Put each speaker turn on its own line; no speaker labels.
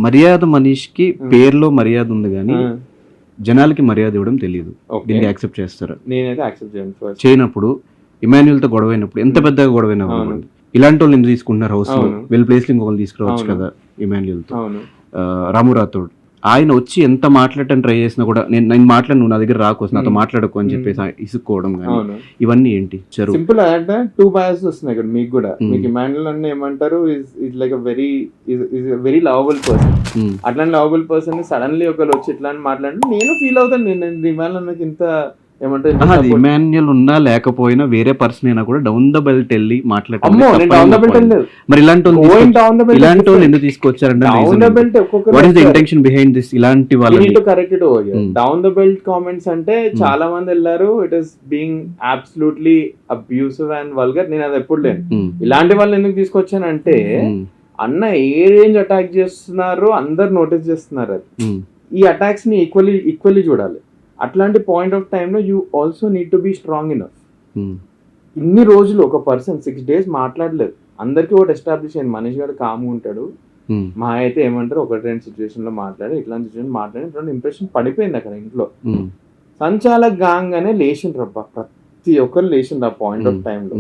మర్యాద మనిషికి పేరులో మర్యాద ఉంది కానీ జనాలకి మర్యాద ఇవ్వడం తెలియదు. దీన్ని యాక్సెప్ట్ చేస్తారా?
నేనైతే యాక్సెప్ట్ చేయను.
చేయనప్పుడు ఇమాన్యుయల్తో గొడవైనప్పుడు ఎంత పెద్దగా గొడవైనా ఇలాంటి వాళ్ళు ఎందుకు తీసుకుంటున్నారు హౌస్ లో? వీళ్ళ ప్లేస్ లో ఇంకొకరు తీసుకురావచ్చు కదా ఇమాన్యుయల్తో. రాము రాథోడ్ ఆయన వచ్చి ఎంత మాట్లాడటం ట్రై చేసినా కూడా నేను మాట్లాడు, నువ్వు నా దగ్గర రాకోవచ్చు, నాతో మాట్లాడకు అని చెప్పేసి ఇసుక్కోవడం కానీ ఇవన్నీ ఏంటి?
సింపుల్ అంటే టూ బయాస్ వస్తున్నాయి ఇక్కడ మీకు కూడా. మీకు ఇమాన్యుయల్ అంటే ఏమంటారు, is like very lovable person. అట్లాంటి లవబుల్ పర్సన్ సడన్లీ ఒకరు వచ్చి ఇట్లా అని మాట్లాడి నేను ఫీల్ అవుతాను. నేను ఇమాన్యుయల్ నాకు ఇంత ఏమంటారు,
ఇమాన్యుయల్ ఉన్నా లేకపోయినా వేరే పర్సన్ అయినా కూడా డౌన్ ద బెల్ట్ వెళ్ళి మాట్లాడటం. మరి ఇలాంటి వాళ్ళు ఎందుకు తీసుకొచ్చారంటే what is the intention behind this? ఇలాంటి వాళ్ళు
correct down the belt comments అంటే చాలా మంది వెళ్ళారు. It is being absolutely abusive and vulgar. నేను అది ఎప్పుడు లేను. ఇలాంటి వాళ్ళు ఎందుకు తీసుకొచ్చానంటే అన్న ఏ రేంజ్ అటాక్ చేస్తున్నారు అందరు నోటీస్ చేస్తున్నారు. అది ఈ అటాక్స్ ని ఈక్వల్లీ చూడాలి. అట్లాంటి పాయింట్ ఆఫ్ టైంలో you also need to be strong enough. ఇన్ని రోజులు ఒక పర్సన్ 6 days మాట్లాడలేదు. అందరికీ ఒకటి ఎస్టాబ్లిష్ అయింది, మనిషి గారు కామ్గా ఉంటాడు. మా అయితే ఏమంటారు, 1-2 సిచ్యువేషన్ లో మాట్లాడి ఇట్లాంటి సిచ్యువేషన్ మాట్లాడి ఇట్లాంటి ఇంప్రెషన్ పడిపోయింది అక్కడ ఇంట్లో. సంచాలక్ గాంగ్ అనే లేచిండ్రు అబ్బా, ప్రతి ఒక్కరు లేచిండ్రు ఆ పాయింట్ ఆఫ్ టైంలో.